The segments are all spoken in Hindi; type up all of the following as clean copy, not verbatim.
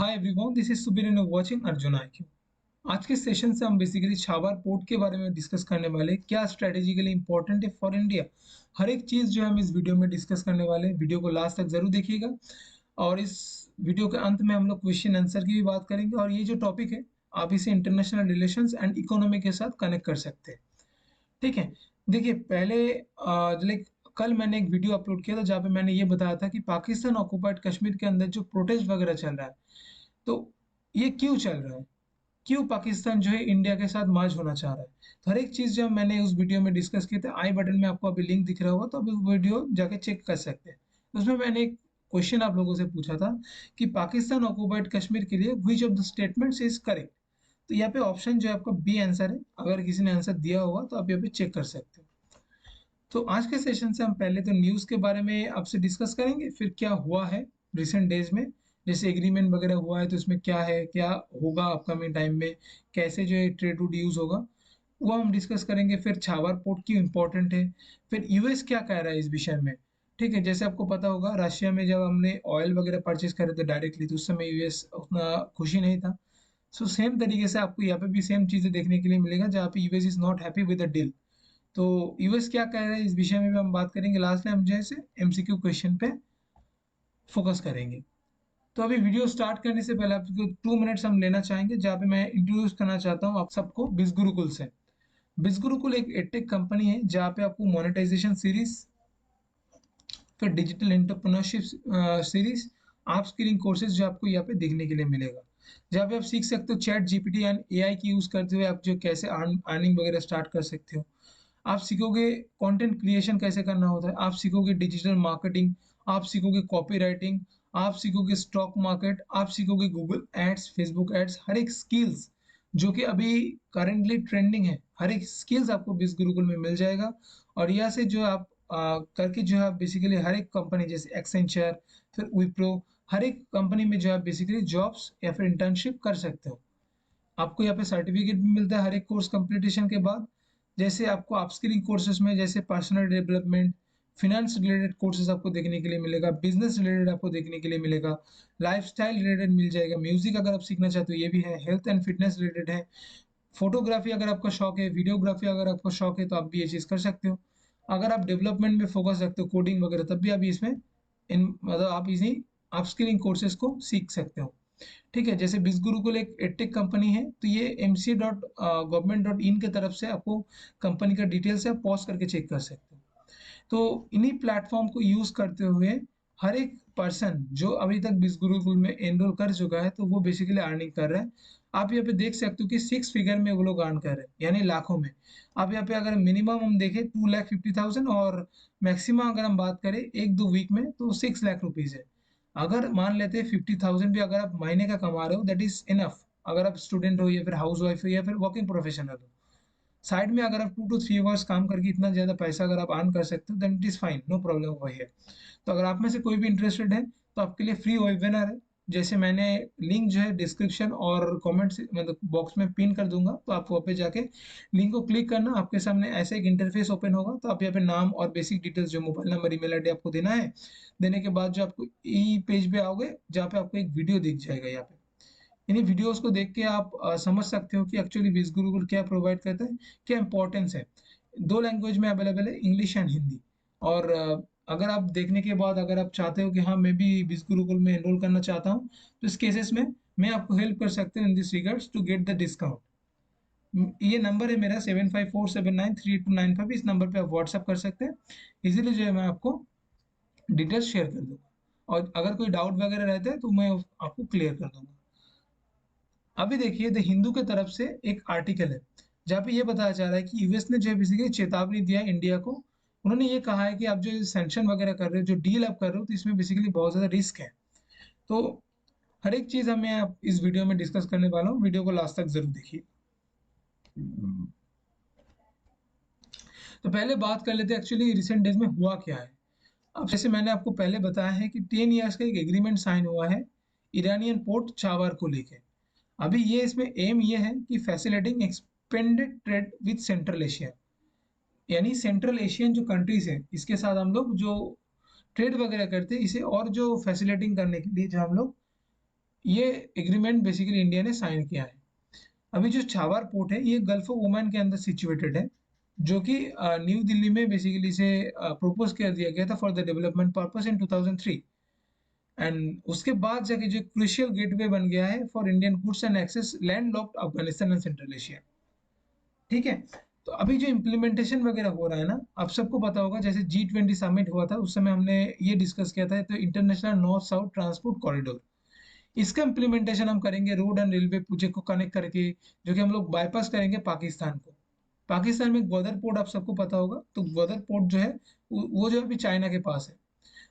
Hi everyone, this is Subir and watching Arjun IQ. आज के सेशन से हम बेसिकली छावर पोर्ट के बारे में डिस्कस करने वाले हैं। क्या स्ट्रेटेजिकली इंपॉर्टेंट है फॉर इंडिया। हर एक चीज जो हम इस वीडियो में डिस्कस करने वाले हैं, वीडियो को लास्ट तक जरूर देखिएगा। और इस वीडियो के अंत में हम लोग क्वेश्चन आंसर की भी बात करेंगे। और ये जो टॉपिक है, आप इसे इंटरनेशनल रिलेशंस एंड इकोनॉमी के साथ कनेक्ट कर सकते हैं। ठीक है। देखिए पहले लाइक कल मैंने एक वीडियो अपलोड किया था जहाँ पे मैंने ये बताया था कि पाकिस्तान ऑक्युपाइड कश्मीर के अंदर जो प्रोटेस्ट वगैरह चल रहा है, तो ये क्यों चल रहा है, क्यों पाकिस्तान जो है इंडिया के साथ मर्ज होना चाह रहा है। तो हर एक चीज जो मैंने उस वीडियो में डिस्कस किए थे, आई बटन में आपको अभी लिंक दिख रहा होगा, तो अभी वीडियो जाके चेक कर सकते हैं। उसमें मैंने एक क्वेश्चन आप लोगों से पूछा था कि पाकिस्तान ऑक्युपाइड कश्मीर के लिए which of the statements is correct. तो यहाँ पे ऑप्शन जो है आपका बी आंसर है। अगर किसी ने आंसर दिया होगा तो आप यहाँ पे चेक कर सकते हो। तो आज के सेशन से हम पहले तो न्यूज़ के बारे में आपसे डिस्कस करेंगे, फिर क्या हुआ है रिसेंट डेज में, जैसे एग्रीमेंट वगैरह हुआ है तो इसमें क्या है, क्या होगा अपकमिंग टाइम में, कैसे जो है ट्रेड टू यूज होगा, वो हम डिस्कस करेंगे। फिर छावर पोर्ट क्यों इंपॉर्टेंट है, फिर यूएस क्या कह रहा है इस विषय में। ठीक है, जैसे आपको पता होगा रशिया में जब हमने ऑयल वगैरह परचेज करे थे डायरेक्टली, तो उस समय यूएस उतना खुशी नहीं था। सो सेम तरीके से आपको यहाँ पे भी सेम चीजें देखने के लिए मिलेगा, जहाँ पे US is not happy with the deal. तो यूएस क्या कह रहा है इस विषय में भी हम बात करेंगे। लास्ट में हम जैसे एमसीक्यू क्वेश्चन पे फोकस करेंगे। तो अभी वीडियो स्टार्ट करने से पहले आपको 2 मिनट्स हम लेना चाहेंगे, जहाँ पे मैं इंट्रोड्यूस करना चाहता हूँ आप सबको बिज गुरुकुल से। बिज गुरुकुल एक एडटेक कंपनी है जहाँ पे आपको मोनेटाइजेशन सीरीज, फिर डिजिटल एंटरप्रेन्योरशिप सीरीज, आप स्किलिंग कोर्सेज जो आपको यहाँ पे देखने के लिए मिलेगा, जहाँ पे आप सीख सकते हो चैट जीपीटी एंड एआई की यूज करते हुए आप जो कैसे अर्निंग वगैरह स्टार्ट कर सकते हो। आप सीखोगे कंटेंट क्रिएशन कैसे करना होता है, आप सीखोगे डिजिटल मार्केटिंग, आप सीखोगे कॉपी राइटिंग, आप सीखोगे स्टॉक मार्केट, आप सीखोगे गूगल एड्स, फेसबुक एड्स, हर एक स्किल्स जो कि अभी करेंटली ट्रेंडिंग है, हर एक स्किल्स आपको बिस गुरुकुल में मिल जाएगा। और यहाँ से जो आप करके जो है बेसिकली हर एक कंपनी जैसे एक्सेंचर, फिर विप्रो, हर एक कंपनी में जो है बेसिकली जॉब्स या फिर इंटर्नशिप कर सकते हो। आपको यहाँ पे सर्टिफिकेट भी मिलता है हर एक कोर्स कंप्लीटेशन के बाद। जैसे आपको अपस्किलिंग कोर्सेज में जैसे personal development, finance related courses आपको देखने के लिए मिलेगा, बिजनेस रिलेटेड आपको देखने के लिए मिलेगा, लाइफस्टाइल रिलेटेड मिल जाएगा, म्यूजिक अगर आप सीखना चाहते हो ये भी है, हेल्थ एंड फिटनेस रिलेटेड है, फोटोग्राफी अगर आपका शौक है, वीडियोग्राफी अगर आपका शौक है तो आप भी ये चीज़ कर सकते हो। अगर आप डेवलपमेंट में फोकस रखते हो, कोडिंग वगैरह, तब भी आप इसमें इन मतलब आप इसी अपस्किलिंग कोर्सेज को सीख सकते हो। ठीक है, जैसे बिस गुरुकुल एक एडटेक कंपनी है, तो ये mc.government.in की तरफ से आपको कंपनी का डिटेल्स है, पॉज करके चेक कर सकते हो। तो इन्हीं प्लेटफॉर्म को यूज करते हुए हर एक पर्सन जो अभी तक बिस गुरुकुल में एनरोल कर चुका है, तो वो बेसिकली अर्निंग कर रहा है। आप यहाँ पे देख सकते हो कि 6 फिगर में वो लोग अर्न कर रहे हैं, यानी लाखों में। आप यहाँ पे अगर मिनिमम हम देखें 2,50,000, और मैक्सिमम अगर हम बात करें 1-2 वीक में तो 6 लाख रुपीज है। अगर मान लेते हैं 50,000 भी अगर आप महीने का कमा रहे हो, दैट इज इनफ। अगर आप स्टूडेंट हो या फिर हाउस वाइफ हो या फिर वर्किंग प्रोफेशनल हो, साइड में अगर आप 2 to 3 आवर्स काम करके इतना ज्यादा पैसा अगर आप अर्न कर सकते हो, then it is fine, no problem over here. तो अगर आप में से कोई भी इंटरेस्टेड है तो आपके लिए फ्री वेबिनार है। जैसे मैंने लिंक जो है डिस्क्रिप्शन और कमेंट मतलब बॉक्स में पिन कर दूंगा, तो आप वहाँ पे जाके लिंक को क्लिक करना, आपके सामने ऐसा एक इंटरफेस ओपन होगा। तो आप यहाँ पे नाम और बेसिक डिटेल्स जो मोबाइल नंबर, ईमेल आईडी आपको देना है। देने के बाद जो आपको ई पेज पे आओगे, जहाँ पे आपको एक वीडियो दिख जाएगा। यहाँ पे इन्हीं वीडियोस को देख के आप समझ सकते हो कि एक्चुअली विज गुरुकुल क्या प्रोवाइड करता है, क्या इंपॉर्टेंस है। 2 लैंग्वेज में अवेलेबल है, इंग्लिश एंड हिंदी। और अगर आप देखने के बाद अगर आप चाहते हो कि हाँ मैं भी विज गुरुकुल में एनरोल करना चाहता हूँ, तो इस केसेस में मैं आपको हेल्प कर सकता हूँ in this regards to get the discount. ये नंबर है मेरा 75479329 इस नंबर पे आप व्हाट्सअप कर सकते हैं। इजीली जो है मैं आपको डिटेल्स शेयर कर दूंगा, और अगर कोई डाउट वगैरह रहता है तो मैं आपको क्लियर कर दूंगा। अभी देखिए द हिंदू के तरफ से एक आर्टिकल है जहाँ पे ये बताया जा रहा है कि यूएस ने जो है बेसिकली चेतावनी दिया है इंडिया को। उन्होंने ये कहा है कि आप जो सैंक्शन वगैरह कर रहे हो, जो डील आप कर रहे हो, तो इसमें बेसिकली बहुत ज्यादा रिस्क है। तो हर एक चीज हमें आप इस वीडियो में डिस्कस करने वाला हूँ, वीडियो को लास्ट तक जरूर देखिए। तो पहले बात कर लेते हैं एक्चुअली रिसेंट डेज में हुआ क्या है। अब जैसे मैंने आपको पहले बताया है कि 10 इयर्स का एक एग्रीमेंट साइन हुआ है ईरानियन पोर्ट चावर को लेके। अभी ये इसमें एम ये है कि facilitating expanded trade with central Asia, यानी सेंट्रल एशियन जो कंट्रीज है इसके साथ हम लोग जो ट्रेड वगैरह करते हैं, इसे और जो फैसिलिटिंग करने के लिए जो हम लोग ये एग्रीमेंट बेसिकली इंडिया ने साइन किया है। अभी जो छावर पोर्ट है ये गल्फ ऑफ ओमान के अंदर सिचुएटेड है, जो कि न्यू दिल्ली में बेसिकली इसे प्रपोज कर दिया गया था for the development purpose in 2003। And उसके बाद जाके जो क्रूशियल गेटवे बन गया है for Indian goods and access landlocked Afghanistan and central Asia. ठीक है। तो अभी जो इम्प्लीमेंटेशन वगैरह हो रहा है ना, आप सबको पता होगा, जैसे G20 समिट हुआ था उस समय हमने ये डिस्कस किया था, तो international north south transport corridor, इसका इम्प्लीमेंटेशन हम करेंगे रोड एंड रेलवे प्रोजेक्ट को कनेक्ट करके, जो कि हम लोग बाईपास करेंगे पाकिस्तान को। पाकिस्तान में ग्वादर पोर्ट आप सबको पता होगा, तो ग्वादर पोर्ट जो है वो जो है अभी चाइना के पास है,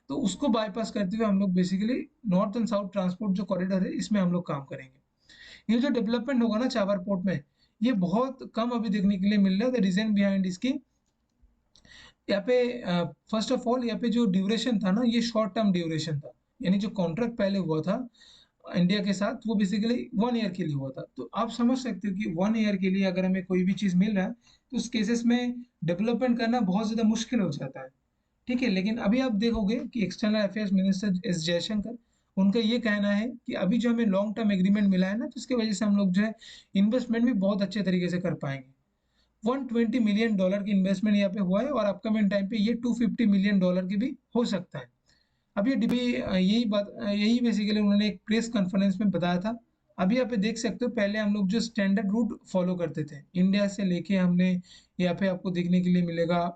तो उसको बाईपास करते हुए हम लोग basically north and south transport जो कॉरिडोर है इसमें हम लोग काम करेंगे। ये जो डेवलपमेंट होगा ना चाबर पोर्ट में, ये बहुत कम अभी देखने के लिए मिल रहा है। द रीजन बिहाइंड इसकी, यहाँ पे फर्स्ट ऑफ ऑल यहाँ पे जो ड्यूरेशन था ना, ये शॉर्ट टर्म ड्यूरेशन था, यानी जो कॉन्ट्रैक्ट पहले हुआ था इंडिया के साथ वो बेसिकली 1 ईयर के लिए हुआ था। तो आप समझ सकते हो कि 1 ईयर के लिए अगर हमें कोई भी चीज मिल रहा है तो उस केसेस में डेवलपमेंट करना बहुत ज्यादा मुश्किल हो जाता है। ठीक है, लेकिन अभी आप देखोगे कि external affairs minister S Jaishankar, उनका ये कहना है कि अभी जो हमें लॉन्ग टर्म एग्रीमेंट मिला है ना, तो इसकी वजह से हम लोग जो है इन्वेस्टमेंट भी बहुत अच्छे तरीके से कर पाएंगे। $120 मिलियन की इन्वेस्टमेंट यहाँ पे हुआ है, और अपकमिंग टाइम पे ये $250 मिलियन की भी हो सकता है। अब ये डिबी यही बात यही बेसिकली उन्होंने एक प्रेस कॉन्फ्रेंस में बताया था। अभी यहाँ पे देख सकते हो, पहले हम लोग जो स्टैंडर्ड रूट फॉलो करते थे इंडिया से लेके, हमने यहाँ पे आपको देखने के लिए मिलेगा।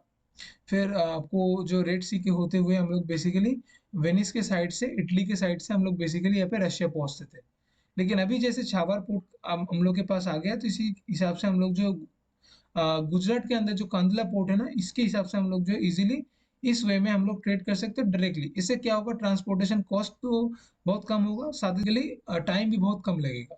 फिर आपको जो रेड सी के होते हुए हम लोग बेसिकली वेनिस के साइड से, इटली के साइड से हम लोग बेसिकली यहाँ पे रशिया पहुंचते थे। लेकिन अभी जैसे छावर पोर्ट हम लोग के पास आ गया, तो इसी हिसाब से हम लोग जो गुजरात के अंदर जो कांदला पोर्ट है ना, इसके हिसाब से हम लोग जो इजीली इस वे में हम लोग ट्रेड कर सकते हैं डायरेक्टली। इससे क्या होगा, ट्रांसपोर्टेशन कॉस्ट तो बहुत कम होगा, साथ ही टाइम भी बहुत कम लगेगा।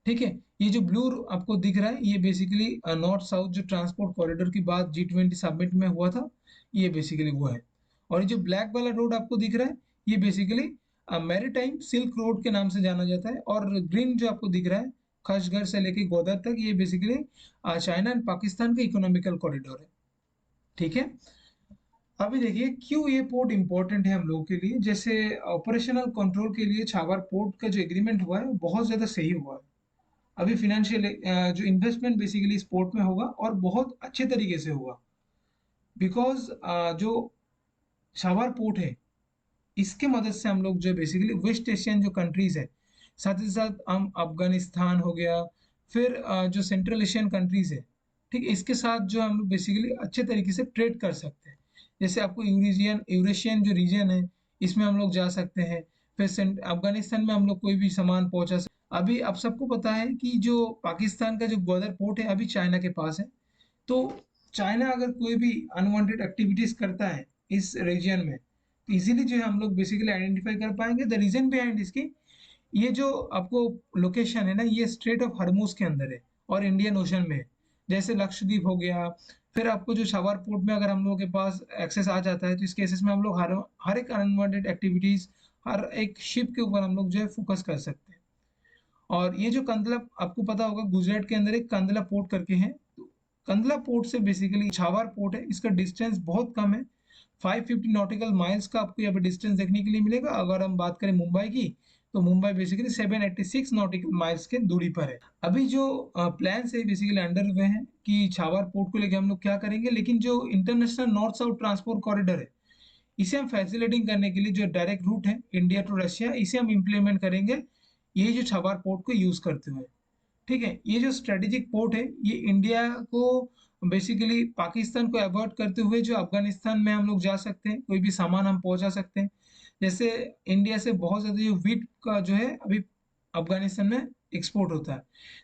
ठीक है। ये जो ब्लू आपको दिख रहा है, ये बेसिकली नॉर्थ साउथ जो ट्रांसपोर्ट कॉरिडोर की बात G20 समिट में हुआ था, ये बेसिकली वो है। और ये जो ब्लैक वाला रोड आपको दिख रहा है, ये बेसिकली मैरीटाइम सिल्क रोड के नाम से जाना जाता है। और ग्रीन जो आपको दिख रहा है, खशगर से लेके ग्वादर तक, ये बेसिकली चाइना एंड पाकिस्तान का इकोनॉमिकल कॉरिडोर है। ठीक है। अभी देखिए क्यों ये पोर्ट इंपॉर्टेंट है हम लोगों के लिए। जैसे ऑपरेशनल कंट्रोल के लिए छावर पोर्ट का जो एग्रीमेंट हुआ है वो बहुत ज्यादा सही हुआ है। अभी फिनेंशियल जो इन्वेस्टमेंट बेसिकली स्पोर्ट में होगा और बहुत अच्छे तरीके से होगा, बिकॉज जो शावर पोर्ट है इसके मदद से हम लोग जो बेसिकली वेस्ट एशियन जो कंट्रीज है, साथ ही साथ हम अफगानिस्तान हो गया, फिर जो सेंट्रल एशियन कंट्रीज है, ठीक है, इसके साथ जो हम लोग बेसिकली अच्छे तरीके से ट्रेड कर सकते हैं। जैसे आपको यूरेशियन यूरेशियन जो रीजन है, इसमें हम लोग जा सकते हैं। फिर अफगानिस्तान में हम लोग कोई भी सामान पहुंचा सकते। अभी आप सबको पता है कि जो पाकिस्तान का जो ग्वादर पोर्ट है अभी चाइना के पास है। तो चाइना अगर कोई भी अनवांटेड एक्टिविटीज करता है इस रीजन में, तो इजीली जो है हम लोग बेसिकली आइडेंटिफाई कर पाएंगे। द रीजन बिहाइंड इसकी, ये जो आपको लोकेशन है ना, ये स्ट्रेट ऑफ हरमुज के अंदर है और इंडियन ओशन में है। जैसे लक्षद्वीप हो गया, फिर आपको जो शावर पोर्ट में अगर हम लोगों के पास एक्सेस आ जाता है, तो इस केसेस में हम लोग हर हर एक अनवांटेड एक्टिविटीज, हर एक शिप के ऊपर हम लोग जो है फोकस कर सकते हैं। और ये जो कंदला, आपको पता होगा गुजरात के अंदर एक कंदला पोर्ट करके है, तो कंदला पोर्ट से बेसिकली छावर पोर्ट है, इसका डिस्टेंस बहुत कम है। 550 नॉटिकल माइल्स का आपको यहाँ पे डिस्टेंस देखने के लिए मिलेगा। अगर हम बात करें मुंबई की, तो मुंबई बेसिकली 786 नॉटिकल माइल्स के दूरी पर है। अभी जो प्लान है बेसिकली अंडर हुए हैं कि छावर पोर्ट को लेकर हम लोग क्या करेंगे, लेकिन जो international north south transport corridor है, इसे हम फैसिलिटेटिंग करने के लिए जो डायरेक्ट रूट है इंडिया टू रशिया, इसे हम इम्प्लीमेंट करेंगे ये जो छावर पोर्ट को यूज करते हुए। ठीक है। ये जो स्ट्रेटेजिक पोर्ट है, ये इंडिया को बेसिकली पाकिस्तान को अवॉइड करते हुए जो अफगानिस्तान में हम लोग जा सकते हैं, कोई भी सामान हम पहुंचा सकते हैं। जैसे इंडिया से बहुत ज्यादा जो वीट का जो है अभी अफगानिस्तान में एक्सपोर्ट होता है,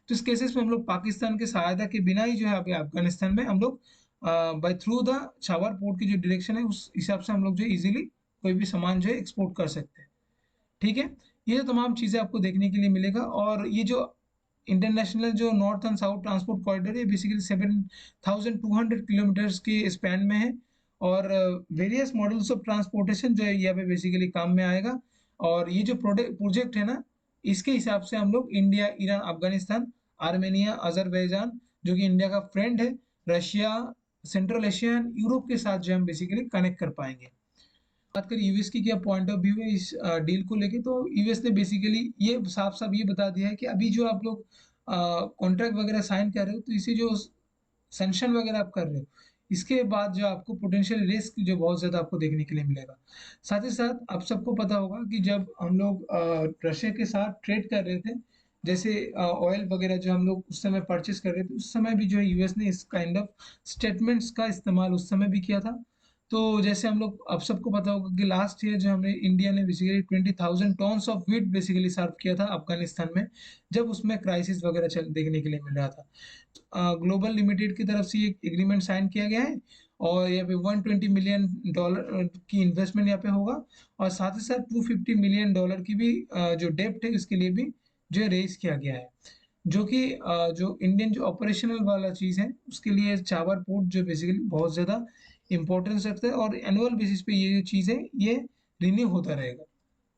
तो इस केसेस में हम लोग पाकिस्तान की सहायता के बिना ही जो है अभी अफगानिस्तान में हम लोग बाय थ्रू द छावर पोर्ट की जो डायरेक्शन है उस हिसाब से हम लोग जो इजीली कोई भी सामान जो है एक्सपोर्ट कर सकते हैं। ठीक है। ये जो तमाम चीजें आपको देखने के लिए मिलेगा। और ये जो इंटरनेशनल जो north and south transport corridor है, बेसिकली 7,200 किलोमीटर्स के स्पैन में है। और वेरियस मॉडल्स ऑफ ट्रांसपोर्टेशन जो है यहाँ पे बेसिकली काम में आएगा। और ये जो प्रोजेक्ट है ना, इसके हिसाब से हम लोग India, Iran, Afghanistan, Armenia, Azerbaijan जो कि इंडिया का फ्रेंड है, Russia, central Asia and Europe के साथ जो हम बेसिकली कनेक्ट कर पाएंगे। बात करें यूएस की क्या पॉइंट ऑफ व्यू है इस डील को लेके, तो यूएस ने बेसिकली ये साफ साफ ये बता दिया है कि अभी जो आप लोग कॉन्ट्रैक्ट वगैरह साइन कर रहे हो, तो इसे जो सैंक्शन वगैरह आप कर रहे हो, इसके बाद जो आपको पोटेंशियल रिस्क जो बहुत ज़्यादा आपको देखने के लिए मिलेगा। साथ ही साथ आप सबको पता होगा कि जब हम लोग रशिया के साथ ट्रेड कर रहे थे, जैसे ऑयल वगैरह जो हम लोग उस समय परचेज़ कर रहे थे, उस समय भी जो है यूएस ने इस काइंड ऑफ स्टेटमेंट्स का इस्तेमाल उस समय भी किया था। तो जैसे हम लोग आप सबको पता होगा कि लास्ट ईयर जो हमने इंडिया ने basically 20,000 tons of wheat basically serve किया था अफ़गानिस्तान में, जब उसमें क्राइसिस वगैरह चल देखने के लिए मिल रहा था। ग्लोबल लिमिटेड की तरफ से एक एग्रीमेंट साइन किया गया है और यहाँ पे 120 मिलियन डॉलर की इन्वेस्टमेंट यहाँ पे होगा, और साथ ही साथ 250 मिलियन डॉलर की भी जो डेप्ट है उसके लिए भी जो है रेज किया गया है, जो कि जो इंडियन जो ऑपरेशनल वाला चीज़ है उसके लिए चाबर पोर्ट जो बेसिकली बहुत ज़्यादा इंपॉर्टेंस रखता है, और एनुअल बेसिस पे ये जो चीज़ है ये रिन्यू होता रहेगा।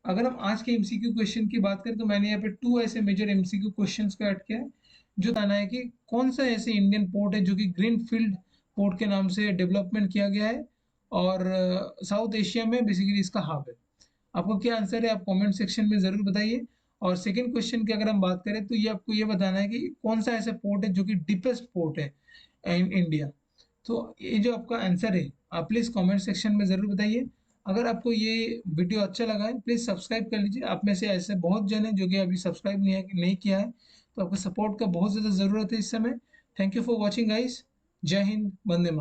अगर हम आज के एमसीक्यू क्वेश्चन की बात करें, तो मैंने यहाँ पे 2 ऐसे मेजर एमसीक्यू क्वेश्चंस को ऐड किया है, जो बताना है कि कौन सा ऐसे इंडियन पोर्ट है जो कि ग्रीनफील्ड पोर्ट के नाम से डेवलपमेंट किया गया है और साउथ एशिया में बेसिकली इसका हब है। आपको क्या आंसर है आप कमेंट सेक्शन में ज़रूर बताइए। और सेकंड क्वेश्चन की अगर हम बात करें, तो ये आपको ये बताना है कि कौन सा ऐसा पोर्ट है जो कि डीपेस्ट पोर्ट है इन इंडिया। तो ये जो आपका आंसर है आप प्लीज़ कमेंट सेक्शन में ज़रूर बताइए। अगर आपको ये वीडियो अच्छा लगा है, प्लीज़ सब्सक्राइब कर लीजिए। आप में से ऐसे बहुत जन हैं जो कि अभी सब्सक्राइब नहीं किया है, तो आपको सपोर्ट का बहुत ज़्यादा ज़रूरत है इस समय। Thank you for watching guys. जय हिंद, वंदे मातरम।